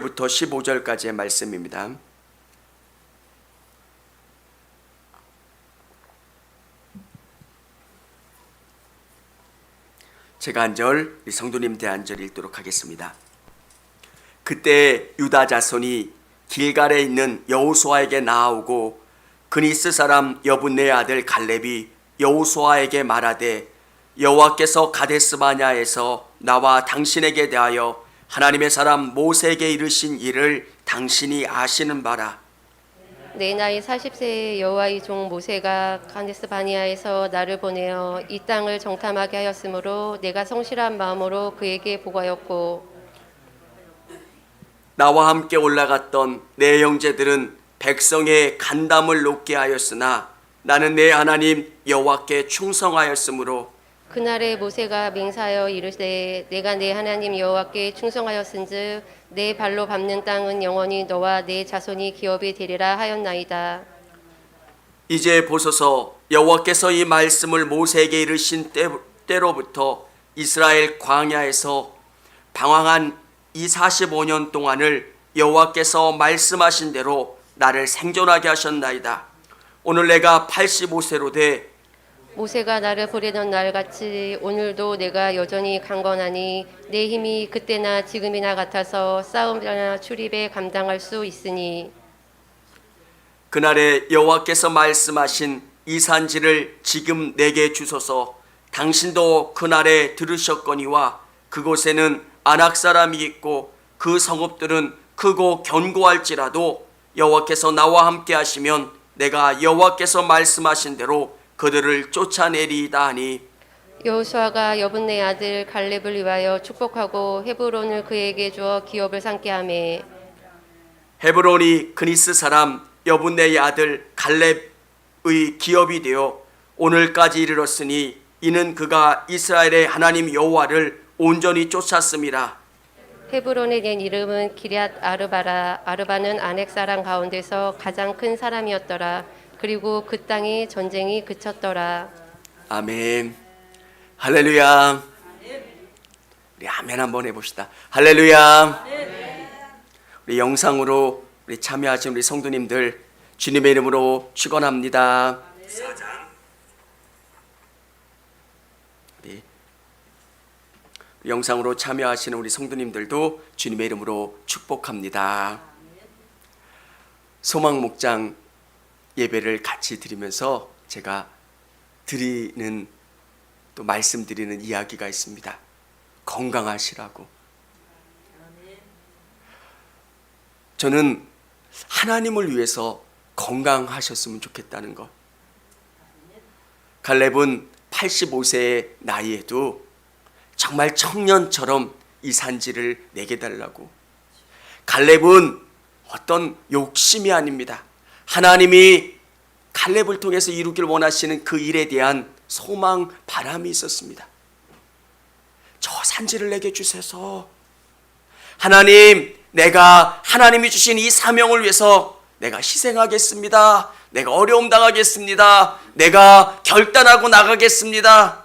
부터 15절까지의 말씀입니다. 제가 한 절, 우리 성도님들 한 절 읽도록 하겠습니다. 그때 유다 자손이 길갈에 있는 여호수아에게 나아오고 그니스 사람 여분네 아들 갈렙이 여호수아에게 말하되 여호와께서 가데스바냐에서 나와 당신에게 대하여 하나님의 사람 모세에게 이르신 일을 당신이 아시는 바라. 내 나이 40세의 여호와의 종 모세가 가데스 바니아에서 나를 보내어 이 땅을 정탐하게 하였으므로 내가 성실한 마음으로 그에게 보고하였고 나와 함께 올라갔던 내 형제들은 백성의 간담을 높게 하였으나 나는 내 하나님 여호와께 충성하였으므로 그날에 모세가 맹세하여 이르되 내가 내 하나님 여호와께 충성하였은즉 내 발로 밟는 땅은 영원히 너와 내 자손이 기업이 되리라 하였나이다. 이제 보소서 여호와께서 이 말씀을 모세에게 이르신 때로부터 이스라엘 광야에서 방황한 이 45년 동안을 여호와께서 말씀하신 대로 나를 생존하게 하셨나이다. 오늘 내가 85세로 돼 모세가 나를 보내던 날같이 오늘도 내가 여전히 강건하니 내 힘이 그때나 지금이나 같아서 싸움이나 출입에 감당할 수 있으니 그날에 여호와께서 말씀하신 이 산지를 지금 내게 주소서. 당신도 그날에 들으셨거니와 그곳에는 아낙 사람이 있고 그 성읍들은 크고 견고할지라도 여호와께서 나와 함께 하시면 내가 여호와께서 말씀하신 대로 그들을 쫓아내리이다 하니 여호수아가 여분네 아들 갈렙을 위하여 축복하고 헤브론을 그에게 주어 기업을 삼게 하매 헤브론이 그니스 사람 여분네의 아들 갈렙의 기업이 되어 오늘까지 이르렀으니 이는 그가 이스라엘의 하나님 여호와를 온전히 쫓았음이라. 헤브론에 낸 이름은 기럇 아르바라. 아르바는 아넥 사람 가운데서 가장 큰 사람이었더라. 그리고 그 땅에 전쟁이 그쳤더라. 아멘. 할렐루야. 우리 아멘 한번 해봅시다. 할렐루야. 우리 영상으로 우리 참여하신 우리 성도님들 주님의 이름으로 축원합니다. 우리 영상으로 참여하시는 우리 성도님들도 주님의 이름으로 축복합니다. 소망 목장 예배를 같이 드리면서 제가 드리는 또 말씀드리는 이야기가 있습니다. 건강하시라고. 저는 하나님을 위해서 건강하셨으면 좋겠다는 것. 갈렙은 85세의 나이에도 정말 청년처럼 이 산지를 내게 달라고. 갈렙은 어떤 욕심이 아닙니다. 하나님이 갈렙을 통해서 이루길 원하시는 그 일에 대한 소망, 바람이 있었습니다. 저 산지를 내게 주셔서 하나님, 내가 하나님이 주신 이 사명을 위해서 내가 희생하겠습니다. 내가 어려움 당하겠습니다. 내가 결단하고 나가겠습니다.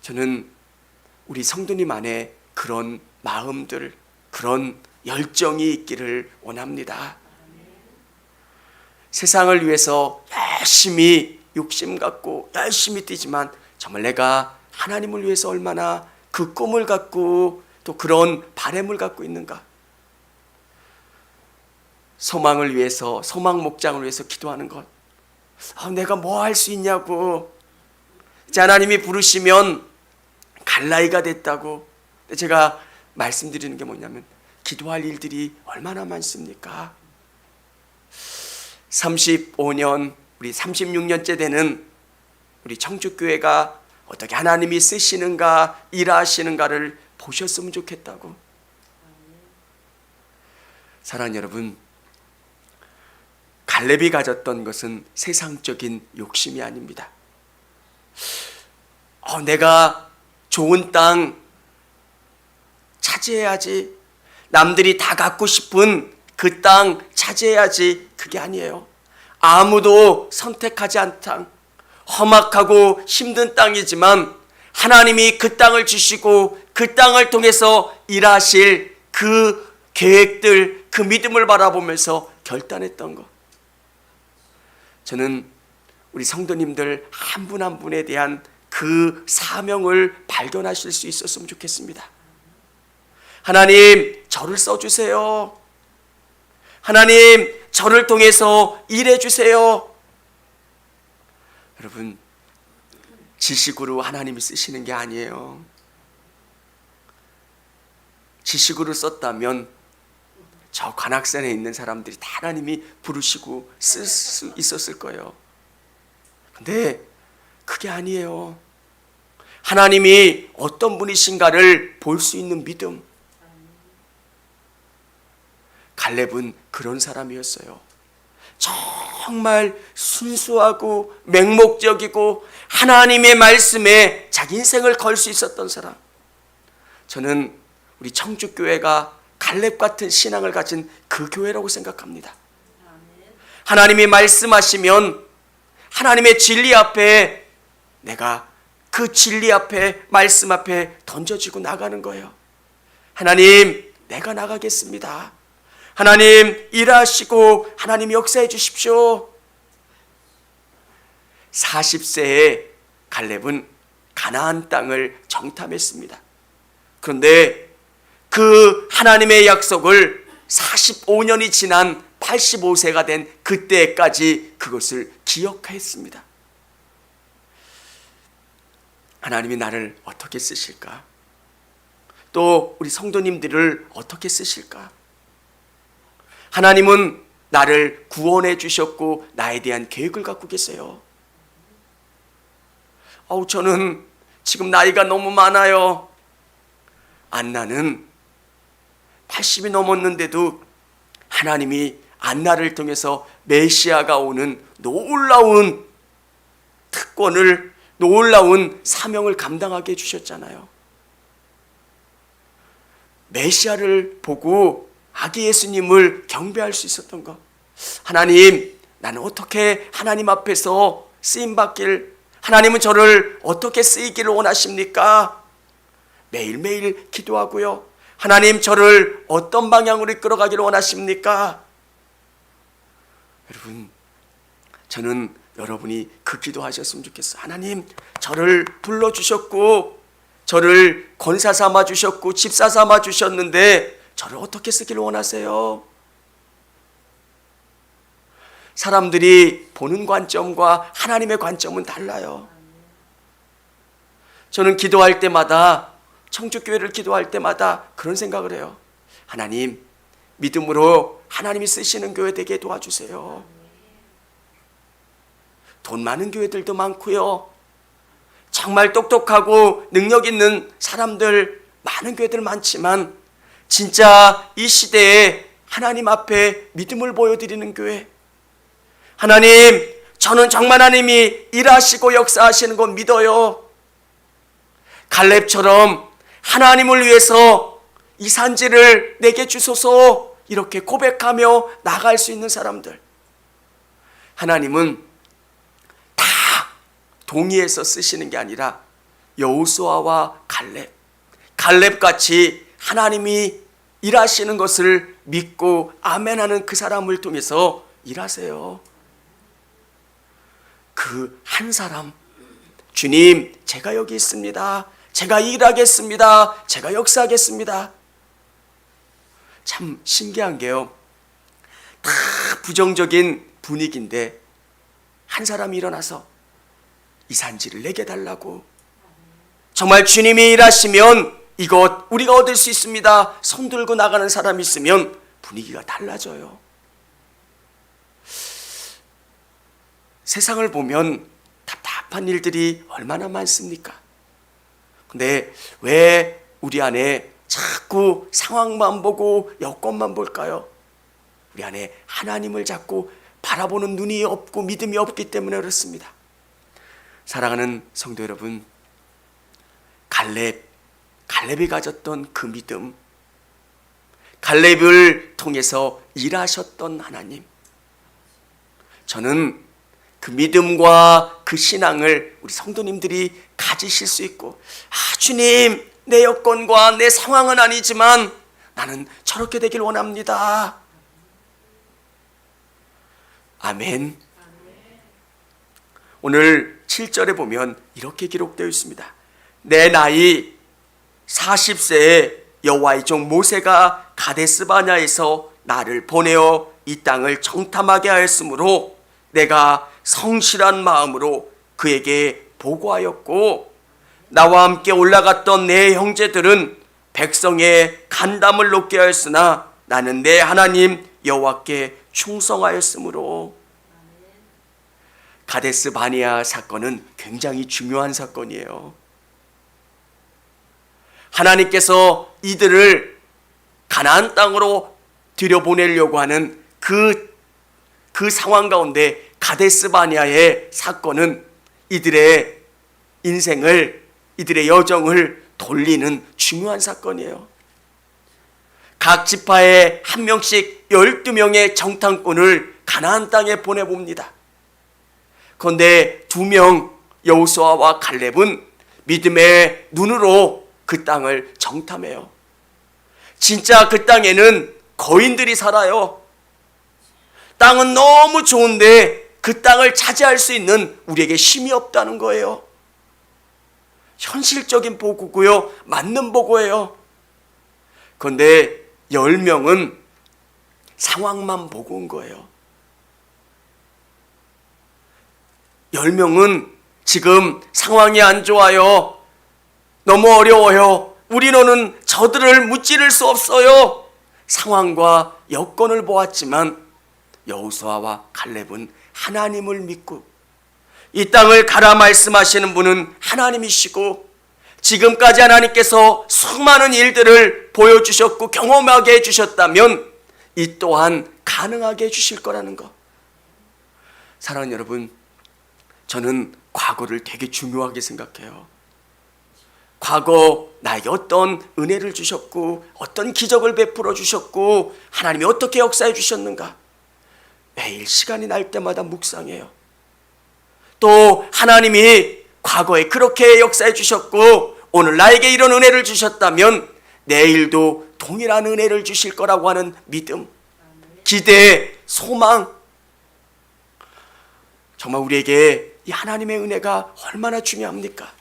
저는 우리 성도님 안에 그런 마음들, 그런 열정이 있기를 원합니다. 세상을 위해서 열심히 욕심 갖고 열심히 뛰지만 정말 내가 하나님을 위해서 얼마나 그 꿈을 갖고 또 그런 바람을 갖고 있는가. 소망을 위해서, 소망 목장을 위해서 기도하는 것. 내가 뭐 할 수 있냐고. 이제 하나님이 부르시면 갈 나이가 됐다고. 제가 말씀드리는 게 뭐냐면 기도할 일들이 얼마나 많습니까? 35년, 우리 36년째 되는 우리 청주교회가 어떻게 하나님이 쓰시는가, 일하시는가를 보셨으면 좋겠다고. 사랑하는 여러분, 갈렙이 가졌던 것은 세상적인 욕심이 아닙니다. 내가 좋은 땅 차지해야지, 남들이 다 갖고 싶은 그 땅 차지해야지, 그게 아니에요. 아무도 선택하지 않은 땅, 험악하고 힘든 땅이지만 하나님이 그 땅을 주시고 그 땅을 통해서 일하실 그 계획들, 그 믿음을 바라보면서 결단했던 것. 저는 우리 성도님들 한 분 한 분에 대한 그 사명을 발견하실 수 있었으면 좋겠습니다. 하나님, 저를 써주세요. 하나님, 저를 통해서 일해주세요. 여러분, 지식으로 하나님이 쓰시는 게 아니에요. 지식으로 썼다면 저 관악산에 있는 사람들이 다 하나님이 부르시고 쓸 수 있었을 거예요. 근데 그게 아니에요. 하나님이 어떤 분이신가를 볼 수 있는 믿음. 갈렙은 그런 사람이었어요. 정말 순수하고 맹목적이고 하나님의 말씀에 자기 인생을 걸 수 있었던 사람. 저는 우리 청주교회가 갈렙 같은 신앙을 가진 그 교회라고 생각합니다. 하나님이 말씀하시면 하나님의 진리 앞에 내가 그 진리 앞에 말씀 앞에 던져지고 나가는 거예요. 하나님, 내가 나가겠습니다. 하나님, 일하시고 하나님 역사해 주십시오. 40세에 갈렙은 가나안 땅을 정탐했습니다. 그런데 그 하나님의 약속을 45년이 지난 85세가 된 그때까지 그것을 기억했습니다. 하나님이 나를 어떻게 쓰실까? 또 우리 성도님들을 어떻게 쓰실까? 하나님은 나를 구원해 주셨고 나에 대한 계획을 갖고 계세요. 저는 지금 나이가 너무 많아요. 안나는 80이 넘었는데도 하나님이 안나를 통해서 메시아가 오는 놀라운 특권을, 놀라운 사명을 감당하게 해주셨잖아요. 메시아를 보고 아기 예수님을 경배할 수 있었던 것. 하나님, 나는 어떻게 하나님 앞에서 쓰임받길, 하나님은 저를 어떻게 쓰이기를 원하십니까? 매일매일 기도하고요. 하나님, 저를 어떤 방향으로 이끌어가기를 원하십니까? 여러분, 저는 여러분이 그 기도하셨으면 좋겠어요. 하나님, 저를 불러주셨고 저를 권사 삼아 주셨고 집사 삼아 주셨는데 저를 어떻게 쓰기를 원하세요? 사람들이 보는 관점과 하나님의 관점은 달라요. 저는 기도할 때마다, 청주교회를 기도할 때마다 그런 생각을 해요. 하나님, 믿음으로 하나님이 쓰시는 교회 되게 도와주세요. 돈 많은 교회들도 많고요. 정말 똑똑하고 능력 있는 사람들 많은 교회들 많지만 진짜 이 시대에 하나님 앞에 믿음을 보여드리는 교회, 하나님, 저는 정말 하나님이 일하시고 역사하시는 거 믿어요. 갈렙처럼 하나님을 위해서 이 산지를 내게 주소서 이렇게 고백하며 나갈 수 있는 사람들, 하나님은 다 동의해서 쓰시는 게 아니라 여호수아와 갈렙같이 하나님이 일하시는 것을 믿고 아멘하는 그 사람을 통해서 일하세요. 그 한 사람, 주님, 제가 여기 있습니다. 제가 일하겠습니다. 제가 역사하겠습니다. 참 신기한 게요, 다 부정적인 분위기인데 한 사람이 일어나서 이 산지를 내게 달라고, 정말 주님이 일하시면 이것 우리가 얻을 수 있습니다. 손 들고 나가는 사람이 있으면 분위기가 달라져요. 세상을 보면 답답한 일들이 얼마나 많습니까? 근데 왜 우리 안에 자꾸 상황만 보고 여건만 볼까요? 우리 안에 하나님을 자꾸 바라보는 눈이 없고 믿음이 없기 때문에 그렇습니다. 사랑하는 성도 여러분, 갈렙이 가졌던 그 믿음, 갈렙을 통해서 일하셨던 하나님, 저는 그 믿음과 그 신앙을 우리 성도님들이 가지실 수 있고, 주님, 내 여건과 내 상황은 아니지만 나는 저렇게 되길 원합니다. 아멘. 오늘 7절에 보면 이렇게 기록되어 있습니다. 내 나이 40세에 여호와의 종 모세가 가데스 바냐에서 나를 보내어 이 땅을 정탐하게 하였으므로 내가 성실한 마음으로 그에게 보고하였고, 나와 함께 올라갔던 내 형제들은 백성의 간담을 높게 하였으나 나는 내 하나님 여호와께 충성하였으므로. 가데스 바네아 사건은 굉장히 중요한 사건이에요. 하나님께서 이들을 가나안 땅으로 들여보내려고 하는 그 상황 가운데 가데스 바네아의 사건은 이들의 인생을, 이들의 여정을 돌리는 중요한 사건이에요. 각 지파에 한 명씩 12명의 정탐꾼을 가나안 땅에 보내봅니다. 그런데 2명 여호수아와 갈렙은 믿음의 눈으로 그 땅을 정탐해요. 진짜 그 땅에는 거인들이 살아요. 땅은 너무 좋은데 그 땅을 차지할 수 있는 우리에게 힘이 없다는 거예요. 현실적인 보고고요, 맞는 보고예요. 그런데 10명은 상황만 보고 온 거예요. 10명은 지금 상황이 안 좋아요. 너무 어려워요. 우리는 저들을 무찌를 수 없어요. 상황과 여건을 보았지만 여호수아와 갈렙은 하나님을 믿고, 이 땅을 가라 말씀하시는 분은 하나님이시고, 지금까지 하나님께서 수많은 일들을 보여주셨고 경험하게 해주셨다면 이 또한 가능하게 해주실 거라는 것. 사랑하는 여러분, 저는 과거를 되게 중요하게 생각해요. 과거 나에게 어떤 은혜를 주셨고 어떤 기적을 베풀어 주셨고 하나님이 어떻게 역사해 주셨는가, 매일 시간이 날 때마다 묵상해요. 또 하나님이 과거에 그렇게 역사해 주셨고 오늘 나에게 이런 은혜를 주셨다면 내일도 동일한 은혜를 주실 거라고 하는 믿음, 기대, 소망. 정말 우리에게 이 하나님의 은혜가 얼마나 중요합니까?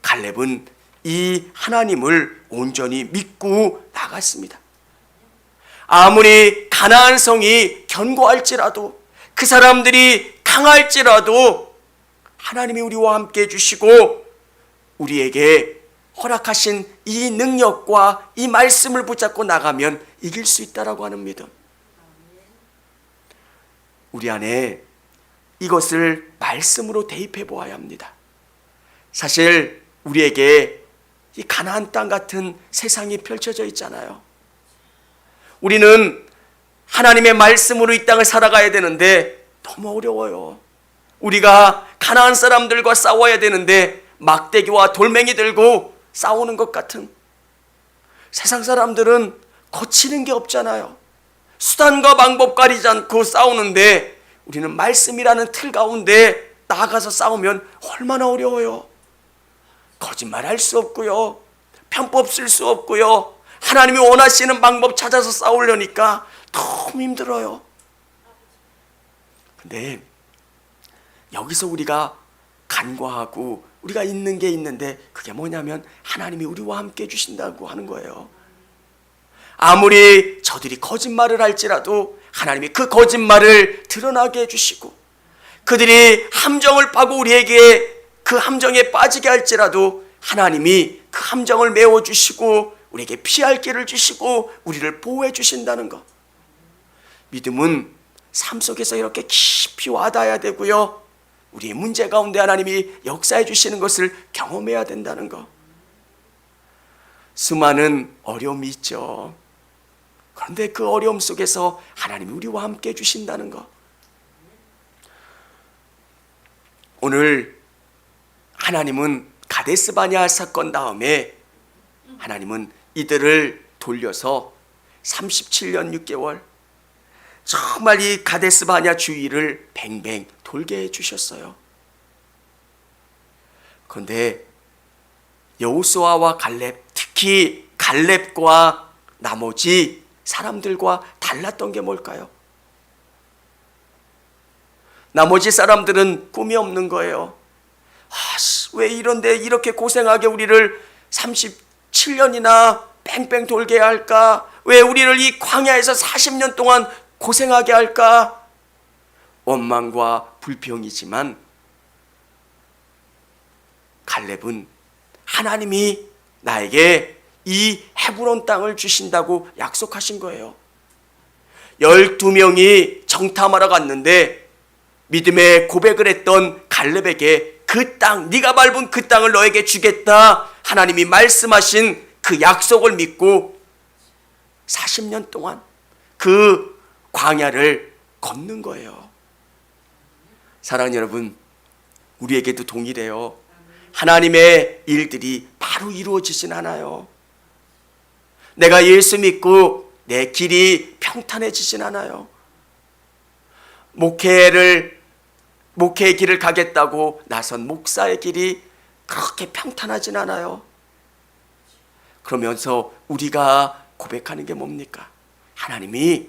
갈렙은 이 하나님을 온전히 믿고 나갔습니다. 아무리 가나안 성이 견고할지라도, 그 사람들이 강할지라도 하나님이 우리와 함께 해주시고 우리에게 허락하신 이 능력과 이 말씀을 붙잡고 나가면 이길 수 있다라고 하는 믿음. 우리 안에 이것을 말씀으로 대입해 보아야 합니다. 사실 우리에게 이 가나안 땅 같은 세상이 펼쳐져 있잖아요. 우리는 하나님의 말씀으로 이 땅을 살아가야 되는데 너무 어려워요. 우리가 가나안 사람들과 싸워야 되는데 막대기와 돌멩이 들고 싸우는 것 같은, 세상 사람들은 거치는 게 없잖아요. 수단과 방법 가리지 않고 싸우는데 우리는 말씀이라는 틀 가운데 나아가서 싸우면 얼마나 어려워요. 거짓말할 수 없고요, 편법 쓸 수 없고요, 하나님이 원하시는 방법 찾아서 싸우려니까 너무 힘들어요. 근데 여기서 우리가 간과하고 우리가 있는 게 있는데, 그게 뭐냐면 하나님이 우리와 함께 해주신다고 하는 거예요. 아무리 저들이 거짓말을 할지라도 하나님이 그 거짓말을 드러나게 해주시고, 그들이 함정을 파고 우리에게 그 함정에 빠지게 할지라도 하나님이 그 함정을 메워주시고 우리에게 피할 길을 주시고 우리를 보호해 주신다는 것. 믿음은 삶 속에서 이렇게 깊이 와닿아야 되고요, 우리의 문제 가운데 하나님이 역사해 주시는 것을 경험해야 된다는 것. 수많은 어려움이 있죠. 그런데 그 어려움 속에서 하나님이 우리와 함께 해주신다는 것. 오늘 하나님은 가데스 바네아 사건 다음에 하나님은 이들을 돌려서 37년 6개월 정말 이 가데스 바네아 주위를 뱅뱅 돌게 해주셨어요. 그런데 여호수아와 갈렙, 특히 갈렙과 나머지 사람들과 달랐던 게 뭘까요? 나머지 사람들은 꿈이 없는 거예요. 왜 이런데 이렇게 고생하게 우리를 37년이나 뺑뺑 돌게 할까? 왜 우리를 이 광야에서 40년 동안 고생하게 할까? 원망과 불평이지만 칼렙은 하나님이 나에게 이 헤브론 땅을 주신다고 약속하신 거예요. 12명이 정탐하러 갔는데 믿음의 고백을 했던 칼렙에게 그 땅, 네가 밟은 그 땅을 너에게 주겠다 하나님이 말씀하신 그 약속을 믿고 40년 동안 그 광야를 걷는 거예요. 사랑하는 여러분, 우리에게도 동일해요. 하나님의 일들이 바로 이루어지진 않아요. 내가 예수 믿고 내 길이 평탄해지진 않아요. 목회의 길을 가겠다고 나선 목사의 길이 그렇게 평탄하진 않아요. 그러면서 우리가 고백하는 게 뭡니까? 하나님이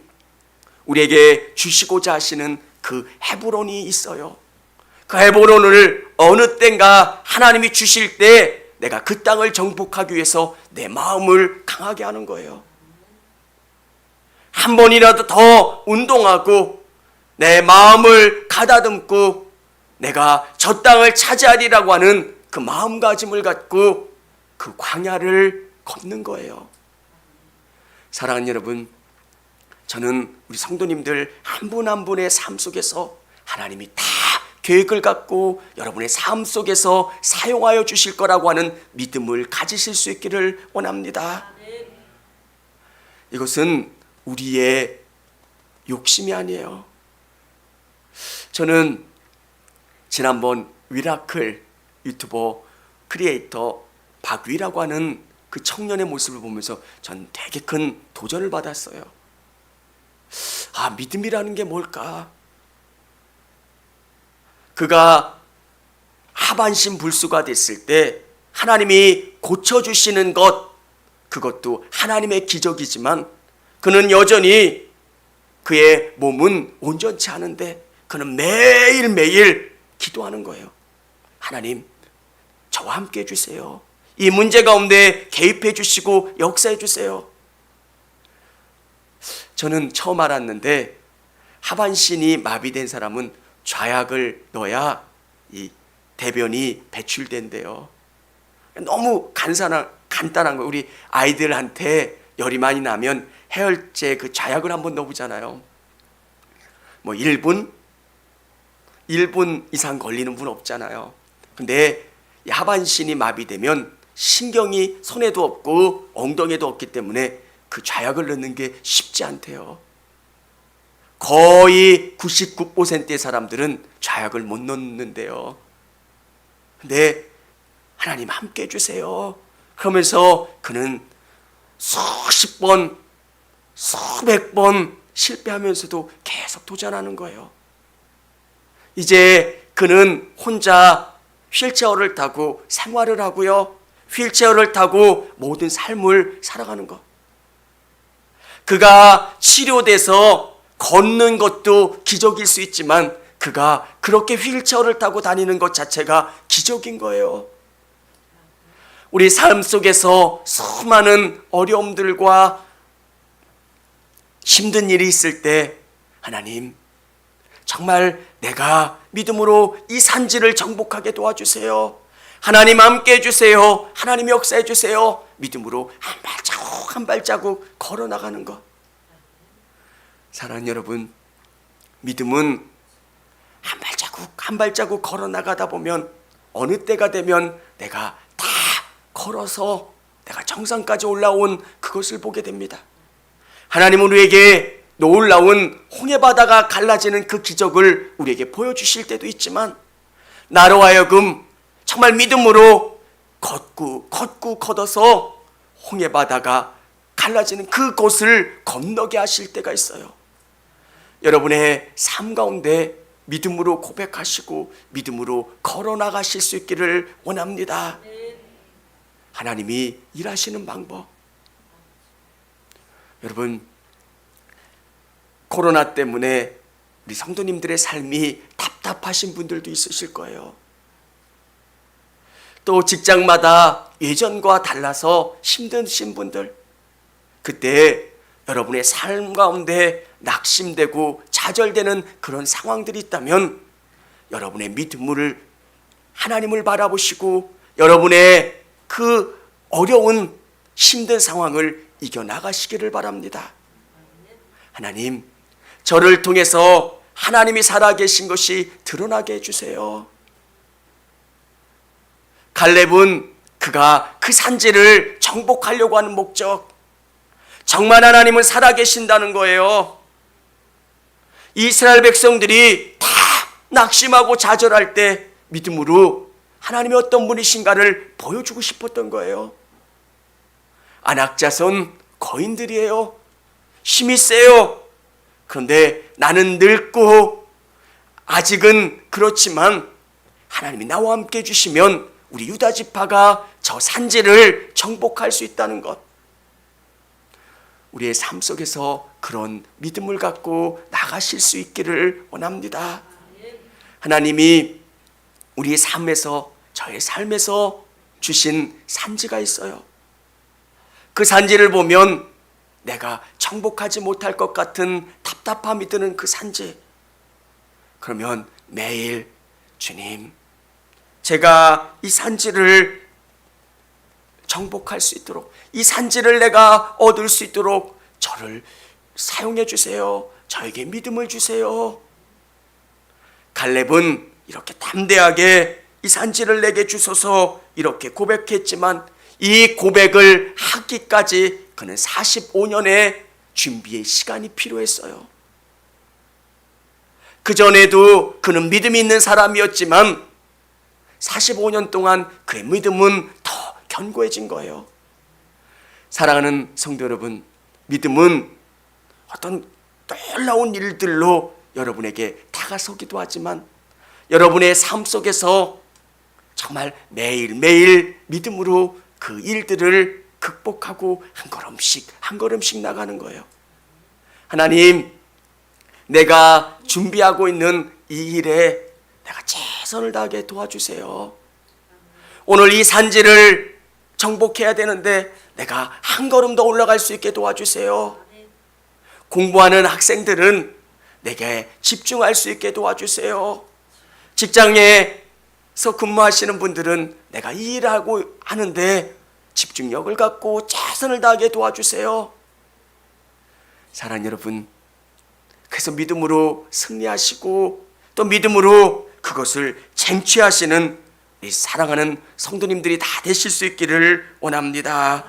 우리에게 주시고자 하시는 그 헤브론이 있어요. 그 헤브론을 어느 때인가 하나님이 주실 때 내가 그 땅을 정복하기 위해서 내 마음을 강하게 하는 거예요. 한 번이라도 더 운동하고 내 마음을 가다듬고 내가 저 땅을 차지하리라고 하는 그 마음가짐을 갖고 그 광야를 걷는 거예요. 사랑하는 여러분, 저는 우리 성도님들 한 분 한 분의 삶 속에서 하나님이 다 계획을 갖고 여러분의 삶 속에서 사용하여 주실 거라고 하는 믿음을 가지실 수 있기를 원합니다. 이것은 우리의 욕심이 아니에요. 저는 지난번 위라클 유튜버 크리에이터 박위라고 하는 그 청년의 모습을 보면서 전 되게 큰 도전을 받았어요. 믿음이라는 게 뭘까? 그가 하반신 불수가 됐을 때 하나님이 고쳐주시는 것, 그것도 하나님의 기적이지만 그는 여전히 그의 몸은 온전치 않은데 그는 매일매일 기도하는 거예요. 하나님, 저와 함께 해주세요. 이 문제 가운데 개입해 주시고 역사해 주세요. 저는 처음 알았는데 하반신이 마비된 사람은 좌약을 넣어야 이 대변이 배출된대요. 너무 간단한 거. 우리 아이들한테 열이 많이 나면 해열제 그 좌약을 한번 넣어보잖아요. 뭐 1분 이상 걸리는 분 없잖아요. 근데 이 하반신이 마비되면 신경이 손에도 없고 엉덩이에도 없기 때문에 그 좌약을 넣는 게 쉽지 않대요. 거의 99%의 사람들은 좌약을 못 넣는데요. 근데 하나님 함께 해주세요. 그러면서 그는 수십 번, 수백 번 실패하면서도 계속 도전하는 거예요. 이제 그는 혼자 휠체어를 타고 생활을 하고요. 휠체어를 타고 모든 삶을 살아가는 것. 그가 치료돼서 걷는 것도 기적일 수 있지만 그가 그렇게 휠체어를 타고 다니는 것 자체가 기적인 거예요. 우리 삶 속에서 수많은 어려움들과 힘든 일이 있을 때 하나님, 정말 내가 믿음으로 이 산지를 정복하게 도와주세요. 하나님 함께 해주세요. 하나님 역사해 주세요. 믿음으로 한 발자국 한 발자국 걸어나가는 것. 사랑하는 여러분, 믿음은 한 발자국 한 발자국 걸어나가다 보면 어느 때가 되면 내가 다 걸어서 내가 정상까지 올라온 그것을 보게 됩니다. 하나님은 우리에게 놀라운 홍해바다가 갈라지는 그 기적을 우리에게 보여주실 때도 있지만 나로 하여금 정말 믿음으로 걷고 걷어서 홍해바다가 갈라지는 그곳을 건너게 하실 때가 있어요. 여러분의 삶 가운데 믿음으로 고백하시고 믿음으로 걸어나가실 수 있기를 원합니다. 하나님이 일하시는 방법, 여러분, 코로나 때문에 우리 성도님들의 삶이 답답하신 분들도 있으실 거예요. 또 직장마다 예전과 달라서 힘드신 분들, 그때 여러분의 삶 가운데 낙심되고 좌절되는 그런 상황들이 있다면 여러분의 믿음을 하나님을 바라보시고 여러분의 그 어려운 힘든 상황을 이겨나가시기를 바랍니다. 하나님, 저를 통해서 하나님이 살아계신 것이 드러나게 해주세요. 갈렙은 그가 그 산지를 정복하려고 하는 목적, 정말 하나님은 살아계신다는 거예요. 이스라엘 백성들이 다 낙심하고 좌절할 때 믿음으로 하나님이 어떤 분이신가를 보여주고 싶었던 거예요. 안악자손 거인들이에요. 힘이 세요. 그런데 나는 늙고 아직은 그렇지만 하나님이 나와 함께 해주시면 우리 유다 지파가 저 산지를 정복할 수 있다는 것. 우리의 삶 속에서 그런 믿음을 갖고 나가실 수 있기를 원합니다. 하나님이 우리의 삶에서, 저의 삶에서 주신 산지가 있어요. 그 산지를 보면 내가 정복하지 못할 것 같은 답답함이 드는 그 산지. 그러면 매일 주님, 제가 이 산지를 정복할 수 있도록, 이 산지를 내가 얻을 수 있도록 저를 사용해 주세요. 저에게 믿음을 주세요. 갈렙은 이렇게 담대하게 이 산지를 내게 주소서 이렇게 고백했지만 이 고백을 하기까지 그는 45년의 준비의 시간이 필요했어요. 그전에도 그는 믿음이 있는 사람이었지만 45년 동안 그의 믿음은 더 견고해진 거예요. 사랑하는 성도 여러분, 믿음은 어떤 놀라운 일들로 여러분에게 다가서기도 하지만 여러분의 삶 속에서 정말 매일매일 믿음으로 그 일들을 극복하고 한 걸음씩 나가는 거예요. 하나님, 내가 준비하고 있는 이 일에 내가 최선을 다하게 도와주세요. 오늘 이 산지를 정복해야 되는데 내가 한 걸음 더 올라갈 수 있게 도와주세요. 공부하는 학생들은 내게 집중할 수 있게 도와주세요. 직장에서 근무하시는 분들은 내가 이 일을 하고 하는데 집중력을 갖고 최선을 다하게 도와주세요. 사랑하는 여러분, 그래서 믿음으로 승리하시고 또 믿음으로 그것을 쟁취하시는 우리 사랑하는 성도님들이 다 되실 수 있기를 원합니다.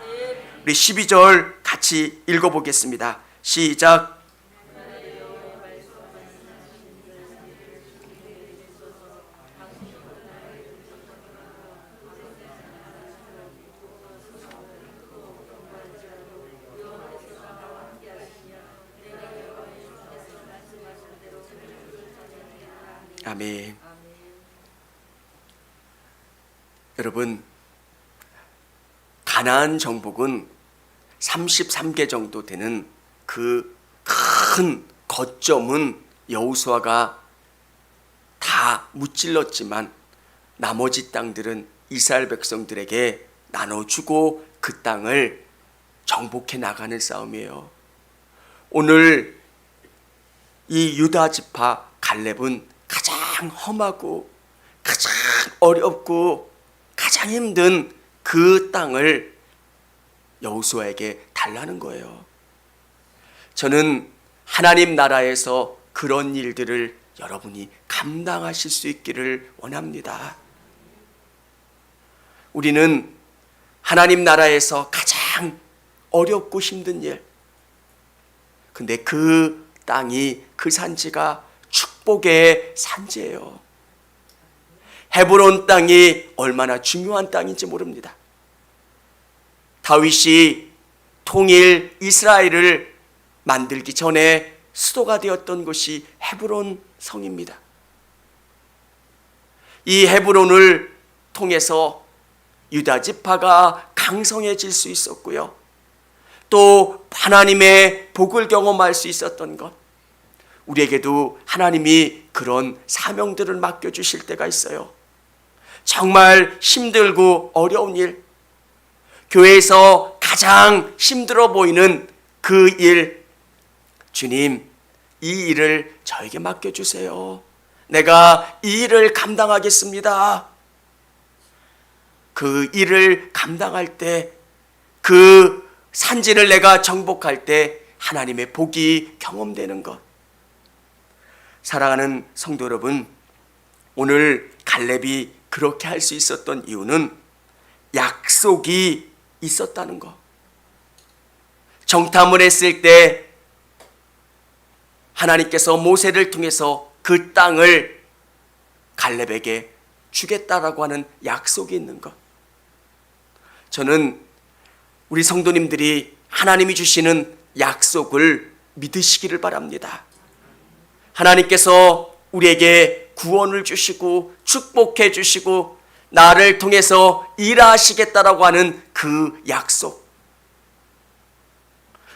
우리 12절 같이 읽어보겠습니다. 시작. 아멘. 여러분, 가나안 정복은 33개 정도 되는 그 큰 거점은 여호수아가 다 무찔렀지만 나머지 땅들은 이스라엘 백성들에게 나눠주고 그 땅을 정복해 나가는 싸움이에요. 오늘 이 유다 지파 갈렙은 가장 험하고 가장 어렵고 가장 힘든 그 땅을 여호수아에게 달라는 거예요. 저는 하나님 나라에서 그런 일들을 여러분이 감당하실 수 있기를 원합니다. 우리는 하나님 나라에서 가장 어렵고 힘든 일, 근데 그 땅이, 그 산지가 축복의 산지예요. 헤브론 땅이 얼마나 중요한 땅인지 모릅니다. 다윗이 통일 이스라엘을 만들기 전에 수도가 되었던 곳이 헤브론 성입니다. 이 헤브론을 통해서 유다 지파가 강성해질 수 있었고요. 또 하나님의 복을 경험할 수 있었던 것, 우리에게도 하나님이 그런 사명들을 맡겨주실 때가 있어요. 정말 힘들고 어려운 일, 교회에서 가장 힘들어 보이는 그 일, 주님, 이 일을 저에게 맡겨주세요. 내가 이 일을 감당하겠습니다. 그 일을 감당할 때, 그 산지를 내가 정복할 때 하나님의 복이 경험되는 것. 사랑하는 성도 여러분, 오늘 갈렙이 그렇게 할 수 있었던 이유는 약속이 있었다는 것. 정탐을 했을 때 하나님께서 모세를 통해서 그 땅을 갈렙에게 주겠다라고 하는 약속이 있는 것. 저는 우리 성도님들이 하나님이 주시는 약속을 믿으시기를 바랍니다. 하나님께서 우리에게 구원을 주시고 축복해 주시고 나를 통해서 일하시겠다라고 하는 그 약속.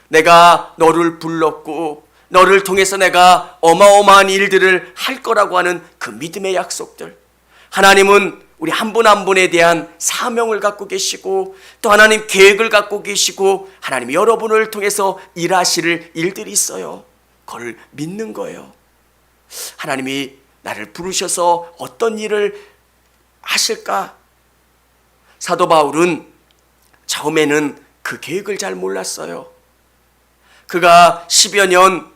내가 너를 불렀고 너를 통해서 내가 어마어마한 일들을 할 거라고 하는 그 믿음의 약속들. 하나님은 우리 한 분 한 분에 대한 사명을 갖고 계시고 또 하나님 계획을 갖고 계시고 하나님이 여러분을 통해서 일하실 일들이 있어요. 그걸 믿는 거예요. 하나님이 나를 부르셔서 어떤 일을 하실까? 사도 바울은 처음에는 그 계획을 잘 몰랐어요. 그가 10여 년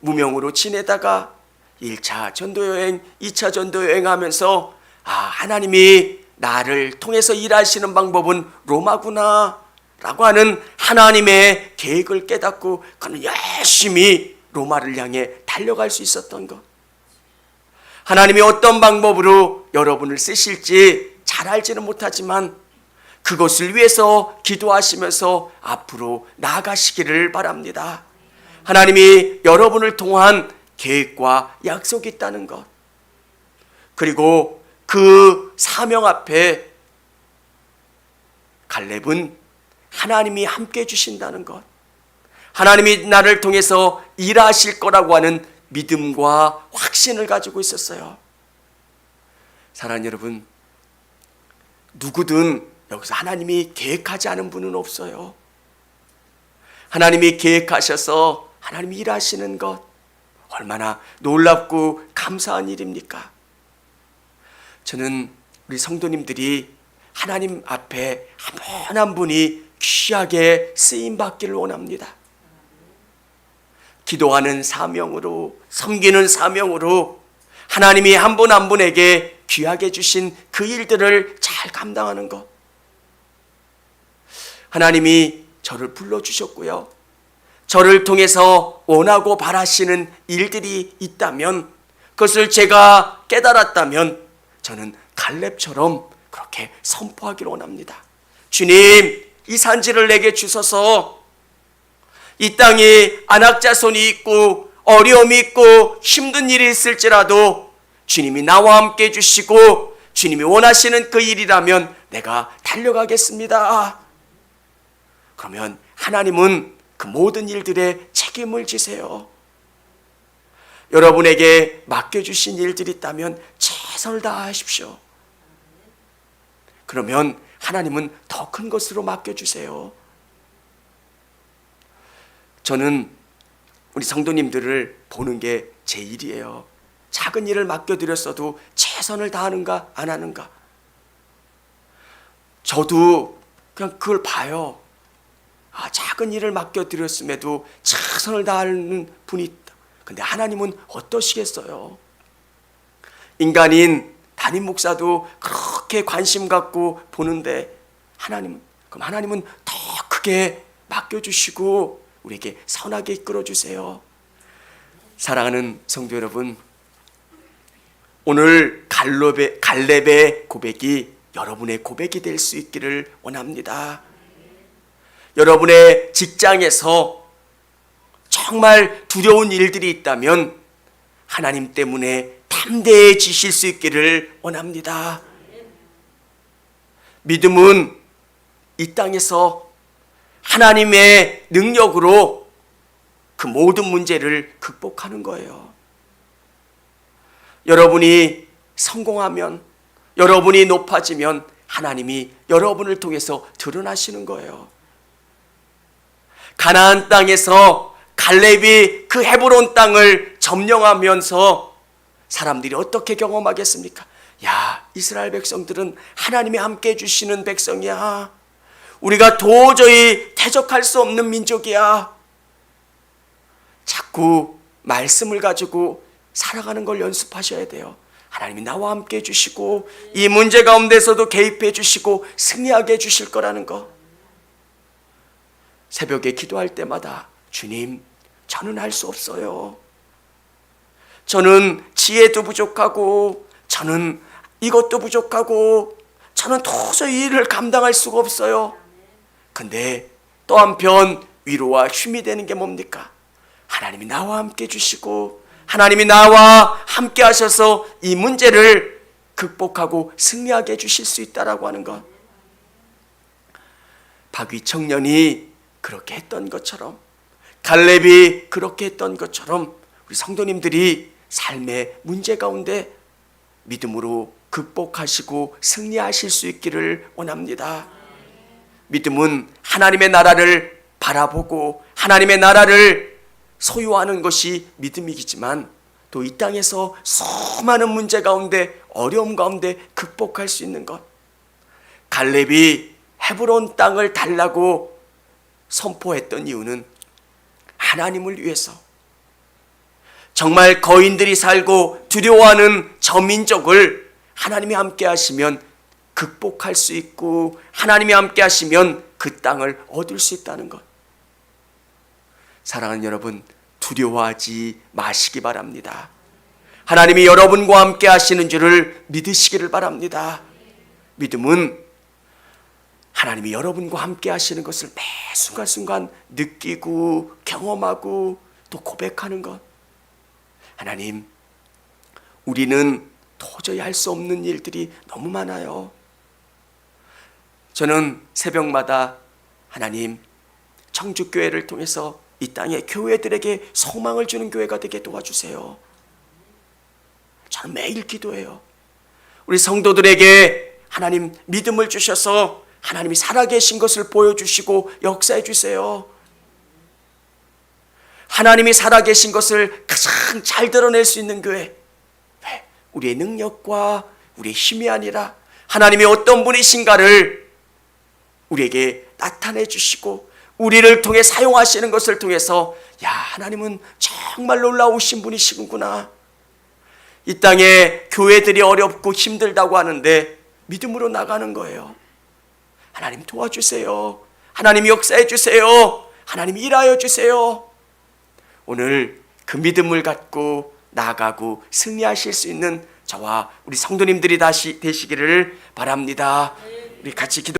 무명으로 지내다가 1차 전도여행, 2차 전도여행 하면서 하나님이 나를 통해서 일하시는 방법은 로마구나 라고 하는 하나님의 계획을 깨닫고 그는 열심히 로마를 향해 달려갈 수 있었던 것. 하나님이 어떤 방법으로 여러분을 쓰실지 잘 알지는 못하지만 그것을 위해서 기도하시면서 앞으로 나아가시기를 바랍니다. 하나님이 여러분을 통한 계획과 약속이 있다는 것, 그리고 그 사명 앞에 갈렙은 하나님이 함께 해주신다는 것, 하나님이 나를 통해서 일하실 거라고 하는 믿음과 확신을 가지고 있었어요. 사랑하는 여러분, 누구든 여기서 하나님이 계획하지 않은 분은 없어요. 하나님이 계획하셔서 하나님이 일하시는 것, 얼마나 놀랍고 감사한 일입니까? 저는 우리 성도님들이 하나님 앞에 한 분 한 분이 귀하게 쓰임받기를 원합니다. 기도하는 사명으로, 섬기는 사명으로 하나님이 한 분 한 분에게 귀하게 주신 그 일들을 잘 감당하는 것. 하나님이 저를 불러주셨고요, 저를 통해서 원하고 바라시는 일들이 있다면, 그것을 제가 깨달았다면 저는 갈렙처럼 그렇게 선포하기를 원합니다. 주님, 이 산지를 내게 주소서. 이 땅에 안악자손이 있고 어려움이 있고 힘든 일이 있을지라도 주님이 나와 함께 해주시고 주님이 원하시는 그 일이라면 내가 달려가겠습니다. 그러면 하나님은 그 모든 일들에 책임을 지세요. 여러분에게 맡겨주신 일들이 있다면 최선을 다하십시오. 그러면 하나님은 더 큰 것으로 맡겨주세요. 저는 우리 성도님들을 보는 게 제 일이에요. 작은 일을 맡겨드렸어도 최선을 다하는가 안 하는가. 저도 그냥 그걸 봐요. 작은 일을 맡겨드렸음에도 최선을 다하는 분이 있다. 근데 하나님은 어떠시겠어요? 인간인 담임 목사도 그렇게 관심 갖고 보는데 그럼 하나님은 더 크게 맡겨주시고 우리에게 선하게 이끌어주세요. 사랑하는 성도 여러분, 오늘 갈렙의 고백이 여러분의 고백이 될 수 있기를 원합니다. 여러분의 직장에서 정말 두려운 일들이 있다면 하나님 때문에 담대해지실 수 있기를 원합니다. 믿음은 이 땅에서 하나님의 능력으로 그 모든 문제를 극복하는 거예요. 여러분이 성공하면, 여러분이 높아지면 하나님이 여러분을 통해서 드러나시는 거예요. 가나안 땅에서 갈렙이 그 헤브론 땅을 점령하면서 사람들이 어떻게 경험하겠습니까? 야, 이스라엘 백성들은 하나님이 함께 해주시는 백성이야. 우리가 도저히 대적할 수 없는 민족이야. 자꾸 말씀을 가지고 살아가는 걸 연습하셔야 돼요. 하나님이 나와 함께 해주시고 이 문제 가운데서도 개입해 주시고 승리하게 해주실 거라는 거. 새벽에 기도할 때마다 주님, 저는 할 수 없어요. 저는 지혜도 부족하고 저는 이것도 부족하고 저는 도저히 이 일을 감당할 수가 없어요. 근데 또 한편 위로와 힘이 되는 게 뭡니까? 하나님이 나와 함께 해주시고 하나님이 나와 함께 하셔서 이 문제를 극복하고 승리하게 해주실 수 있다라고 하는 것. 박위 청년이 그렇게 했던 것처럼, 갈렙이 그렇게 했던 것처럼 우리 성도님들이 삶의 문제 가운데 믿음으로 극복하시고 승리하실 수 있기를 원합니다. 믿음은 하나님의 나라를 바라보고 하나님의 나라를 소유하는 것이 믿음이지만 또 이 땅에서 수많은 문제 가운데 어려움 가운데 극복할 수 있는 것. 갈렙이 헤브론 땅을 달라고 선포했던 이유는 하나님을 위해서, 정말 거인들이 살고 두려워하는 저 민족을 하나님이 함께 하시면 극복할 수 있고 하나님이 함께 하시면 그 땅을 얻을 수 있다는 것. 사랑하는 여러분, 두려워하지 마시기 바랍니다. 하나님이 여러분과 함께 하시는 줄을 믿으시기를 바랍니다. 믿음은 하나님이 여러분과 함께 하시는 것을 매 순간순간 느끼고 경험하고 또 고백하는 것. 하나님, 우리는 도저히 할 수 없는 일들이 너무 많아요. 저는 새벽마다 하나님, 청주교회를 통해서 이 땅의 교회들에게 소망을 주는 교회가 되게 도와주세요. 저는 매일 기도해요. 우리 성도들에게 하나님 믿음을 주셔서 하나님이 살아계신 것을 보여주시고 역사해 주세요. 하나님이 살아계신 것을 가장 잘 드러낼 수 있는 교회. 왜? 우리의 능력과 우리의 힘이 아니라 하나님이 어떤 분이신가를 우리에게 나타내 주시고 우리를 통해 사용하시는 것을 통해서 야, 하나님은 정말 놀라우신 분이시구나. 이 땅에 교회들이 어렵고 힘들다고 하는데 믿음으로 나가는 거예요. 하나님 도와주세요. 하나님 역사해 주세요. 하나님 일하여 주세요. 오늘 그 믿음을 갖고 나아가고 승리하실 수 있는 저와 우리 성도님들이 다시 되시기를 바랍니다. 우리 같이 기도